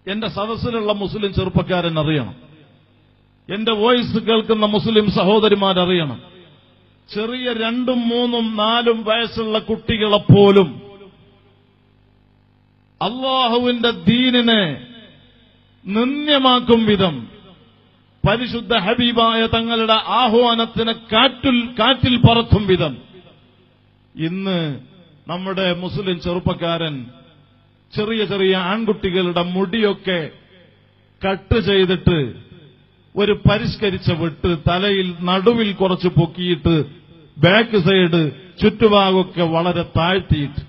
എന്റെ സദസ്സിലുള്ള മുസ്ലിം ചെറുപ്പക്കാരൻ അറിയണം, എന്റെ വോയിസ് കേൾക്കുന്ന മുസ്ലിം സഹോദരിമാരറിയണം, ചെറിയ 2, 3, 4 വയസ്സുള്ള കുട്ടികളെപ്പോലും അള്ളാഹുവിന്റെ ദീനിനെ നിന്ദ്യമാക്കും വിധം പരിശുദ്ധ ഹബീബായ തങ്ങളുടെ ആഹ്വാനത്തിന് കാറ്റിൽ പറത്തും വിധം ഇന്ന് നമ്മുടെ മുസ്ലിം ചെറുപ്പക്കാരൻ ചെറിയ ചെറിയ ആൺകുട്ടികളുടെ മുടിയൊക്കെ കട്ട് ചെയ്തിട്ട് ഒരു പരിഷ്കരിച്ച വെട്ട് തലയിൽ നടുവിൽ കുറച്ച് പൊക്കിയിട്ട് ബാക്ക് സൈഡ് ചുറ്റുഭാഗമൊക്കെ വളരെ താഴ്ത്തിയിട്ട്.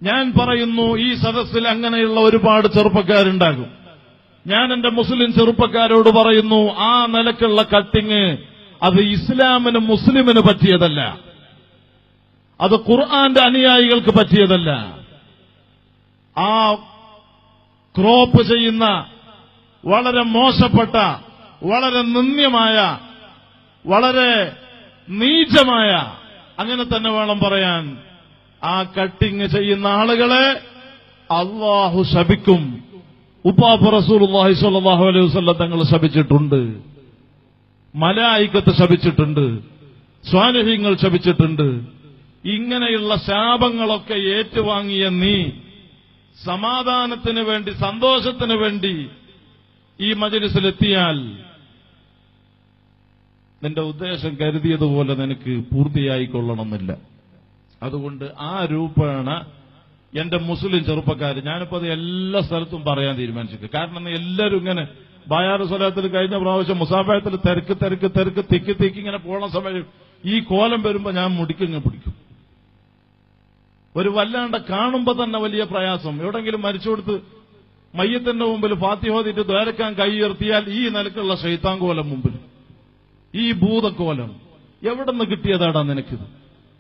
ഞാൻ പറയുന്നു, ഈ സദസ്സിൽ അങ്ങനെയുള്ള ഒരുപാട് ചെറുപ്പക്കാരുണ്ടാകും. ഞാൻ എന്റെ മുസ്ലിം ചെറുപ്പക്കാരോട് പറയുന്നു, ആ നിലക്കുള്ള കട്ടിങ് അത് ഇസ്ലാമിന് മുസ്ലിമിന് പറ്റിയതല്ല, അത് ഖുർആന്റെ അനുയായികൾക്ക് പറ്റിയതല്ല. ആ ക്രോപ്പ് ചെയ്യുന്ന വളരെ മോശപ്പെട്ട, വളരെ നിന്ദ്യമായ, വളരെ നീചമായ, അങ്ങനെ തന്നെ വേണം പറയാൻ, ആ കട്ടിങ് ചെയ്യുന്ന ആളുകളെ അള്ളാഹു ശപിക്കും. ഉപ്പാപ്പ റസൂലുള്ളാഹി സ്വല്ലല്ലാഹു അലൈഹി വസല്ലം തങ്ങൾ ശപിച്ചിട്ടുണ്ട്, മലായികത്ത് ശപിച്ചിട്ടുണ്ട്, സ്വാലിഹീങ്ങൾ ശപിച്ചിട്ടുണ്ട്. ഇങ്ങനെയുള്ള ശാപങ്ങളൊക്കെ ഏറ്റുവാങ്ങിയ നീ സമാധാനത്തിന് വേണ്ടി, സന്തോഷത്തിന് വേണ്ടി ഈ മജ്‌ലിസിലെത്തിയാൽ നിന്റെ ഉദ്ദേശം കരുതിയതുപോലെ നിനക്ക് പൂർത്തിയായിക്കൊള്ളണമെന്നില്ല. അതുകൊണ്ട് ആ രൂപേണ എന്റെ മുസ്ലിം ചെറുപ്പക്കാർ, ഞാനിപ്പോ അത് എല്ലാ സ്ഥലത്തും പറയാൻ തീരുമാനിച്ചിട്ട്. കാരണം എല്ലാവരും ഇങ്ങനെ ബയാറ് സ്വലാത്തിൽ കഴിഞ്ഞ പ്രാവശ്യം മുസാഫയത്തിൽ തിരക്ക് തിക്കി ഇങ്ങനെ പോണ സമയം ഈ കോലം വരുമ്പോ ഞാൻ മുടിക്കിങ്ങനെ പിടിക്കും. ഒരു വല്ലാണ്ട് കാണുമ്പോ തന്നെ വലിയ പ്രയാസം. എവിടെങ്കിലും മരിച്ചുകൊടുത്ത് മയ്യത്തിന്റെ മുമ്പിൽ ഫാത്തിഹ ഓതിയിട്ട് ദ്വാരക്കാൻ കൈ ഉയർത്തിയാൽ ഈ നിലക്കുള്ള ശൈത്താൻ കോലം മുമ്പിൽ, ഈ ഭൂതക്കോലം എവിടെ നിന്ന് കിട്ടിയതാടാ നിനക്കിത്?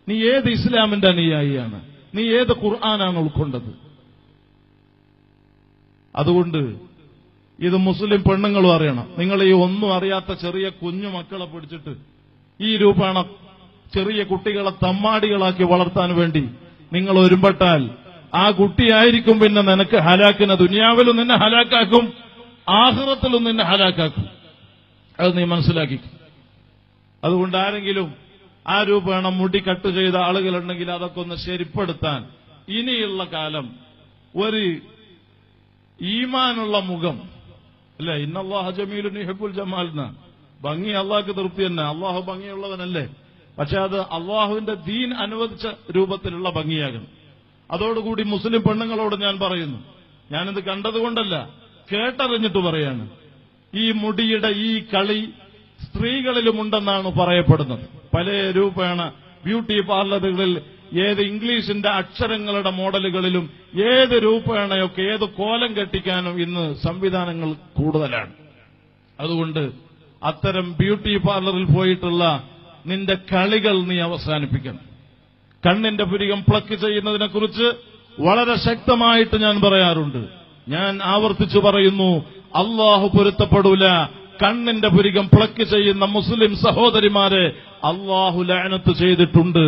നീ ഏത് ഇസ്ലാമിന്റെ അനുയായിയാണ്? നീ ഏത് ഖുർആനാണ് ഉൾക്കൊണ്ടത്? അതുകൊണ്ട് ഇത് മുസ്ലിം പെണ്ണുങ്ങളും അറിയണം. നിങ്ങൾ ഈ ഒന്നും അറിയാത്ത ചെറിയ കുഞ്ഞു മക്കളെ പിടിച്ചിട്ട് ഈ രൂപേണ ചെറിയ കുട്ടികളെ തമ്മാടികളാക്കി വളർത്താൻ വേണ്ടി നിങ്ങൾ ഒരുമ്പെട്ടാൽ ആ കുട്ടിയായിരിക്കും പിന്നെ നിനക്ക് ഹലാക്കിനെ. ദുനിയാവിലും നിന്നെ ഹലാക്കാക്കും, ആഖിറത്തിലും നിന്നെ ഹലാക്കാക്കും. അത് നീ മനസ്സിലാക്കി. അതുകൊണ്ട് ആരെങ്കിലും ആ രൂപേണ മുടി കട്ട് ചെയ്ത ആളുകളുണ്ടെങ്കിൽ അതൊക്കെ ഒന്ന് ശരിപ്പെടുത്താൻ ഇനിയുള്ള കാലം ഒരു ഈമാനുള്ള മുഖം, അല്ലെ, ഇന്നല്ലാഹ ജമീലുൻ യുഹിബ്ബുൽ ജമാൽ, ഭംഗി അള്ളാഹ്ക്ക് തൃപ്തി തന്നെ, അള്ളാഹു ഭംഗിയുള്ളവനല്ലേ. പക്ഷെ അത് അള്ളാഹുവിന്റെ ദീൻ അനുവദിച്ച രൂപത്തിലുള്ള ഭംഗിയാകണം. അതോടുകൂടി മുസ്ലിം പെണ്ണുങ്ങളോട് ഞാൻ പറയുന്നു, ഞാനിത് കണ്ടതുകൊണ്ടല്ല കേട്ടറിഞ്ഞിട്ട് പറയാണ്, ഈ മുടിയുടെ ഈ കളി സ്ത്രീകളിലുമുണ്ടെന്നാണ് പറയപ്പെടുന്നത്. പല രൂപേണ ബ്യൂട്ടി പാർലറുകളിൽ ഏത് ഇംഗ്ലീഷിന്റെ അക്ഷരങ്ങളുടെ മോഡലുകളിലും ഏത് രൂപേണയൊക്കെ ഏത് കോലം കെട്ടിക്കാനും ഇന്ന് സംവിധാനങ്ങൾ കൂടുതലാണ്. അതുകൊണ്ട് അത്തരം ബ്യൂട്ടി പാർലറിൽ പോയിട്ടുള്ള നിന്റെ കളികൾ നീ അവസാനിപ്പിക്കണം. കണ്ണിന്റെ പുരികം പ്ലക്ക് ചെയ്യുന്നതിനെ കുറിച്ച് വളരെ ശക്തമായിട്ട് ഞാൻ പറയാറുണ്ട്. ഞാൻ ആവർത്തിച്ചു പറയുന്നു, അള്ളാഹു പൊരുത്തപ്പെടൂല. കണ്ണിന്റെ പുരികം പ്ലക്ക് ചെയ്യുന്ന മുസ്ലിം സഹോദരിമാരെ അള്ളാഹു ലഅനത്ത് ചെയ്തിട്ടുണ്ട്,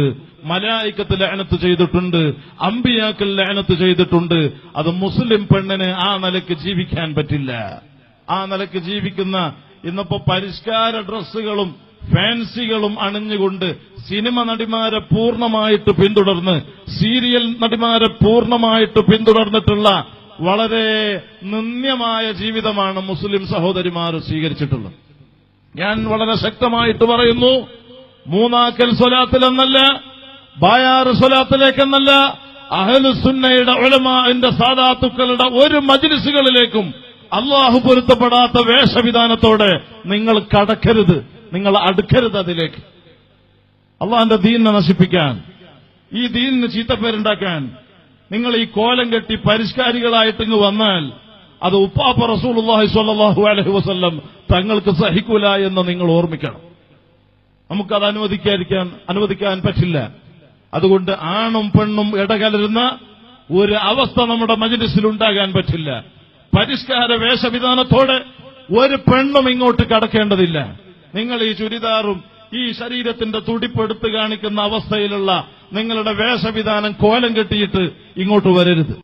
മലായികത്ത് ലഅനത്ത് ചെയ്തിട്ടുണ്ട്, അമ്പിയാക്കൾ ലഅനത്ത് ചെയ്തിട്ടുണ്ട്. അത് മുസ്ലിം പെണ്ണിന് ആ നിലയ്ക്ക് ജീവിക്കാൻ പറ്റില്ല. ആ നിലയ്ക്ക് ജീവിക്കുന്ന ഇന്നിപ്പോ പരിഷ്കാര ഡ്രസ്സുകളും ഫാൻസികളും അണിഞ്ഞുകൊണ്ട് സിനിമ നടിമാരെ പൂർണ്ണമായിട്ട് പിന്തുടർന്ന്, സീരിയൽ നടിമാരെ പൂർണ്ണമായിട്ട് പിന്തുടർന്നിട്ടുള്ള വളരെ നിന്ദ്യമായ ജീവിതമാണ് മുസ്ലിം സഹോദരിമാർ സ്വീകരിച്ചിട്ടുള്ളത്. ഞാൻ വളരെ ശക്തമായിട്ട് പറയുന്നു, മൂന്നാക്കൽ സ്വലാത്തിലെന്നല്ല, ബായാറ് സ്വലാത്തിലേക്കെന്നല്ല, അഹ്ലുസുന്നയുടെ ഉലമാഇന്റെ സാദാത്തുക്കളുടെ ഒരു മജ്‌ലിസുകളിലേക്കും അള്ളാഹു പൊരുത്തപ്പെടാത്ത വേഷവിധാനത്തോടെ നിങ്ങൾ കടക്കരുത്, നിങ്ങൾ അടുക്കരുത് അതിലേക്ക്. അള്ളാഹിന്റെ ദീനിനെ നശിപ്പിക്കാൻ, ഈ ദീനിന് ചീത്തപ്പേരുണ്ടാക്കാൻ നിങ്ങൾ ഈ കോലം കെട്ടി പരിഷ്കാരികളായിട്ട് ഇങ്ങ് വന്നാൽ അത് ഉപ്പാപ്പ റസൂലുള്ളാഹി സ്വല്ലല്ലാഹു അലൈഹി വസല്ലം തങ്ങൾക്ക് സഹിക്കൂല എന്ന് നിങ്ങൾ ഓർമ്മിക്കണം. നമുക്കത് അനുവദിക്കാൻ പറ്റില്ല. അതുകൊണ്ട് ആണും പെണ്ണും ഇടകലരുന്ന ഒരു അവസ്ഥ നമ്മുടെ മജ്‌ലിസിൽ ഉണ്ടാകാൻ പറ്റില്ല. പരിഷ്കാര വേഷവിധാനത്തോടെ ഒരു പെണ്ണും ഇങ്ങോട്ട് കടക്കേണ്ടതില്ല. നിങ്ങൾ ഈ ചുരിദാറും ഈ ശരീരത്തിന്റെ തുടിപ്പെടുത്ത് കാണിക്കുന്ന അവസ്ഥയിലുള്ള നിങ്ങളുടെ വേഷവിധാനം കോലം കെട്ടിയിട്ട് ഇങ്ങോട്ട് വരരുത്.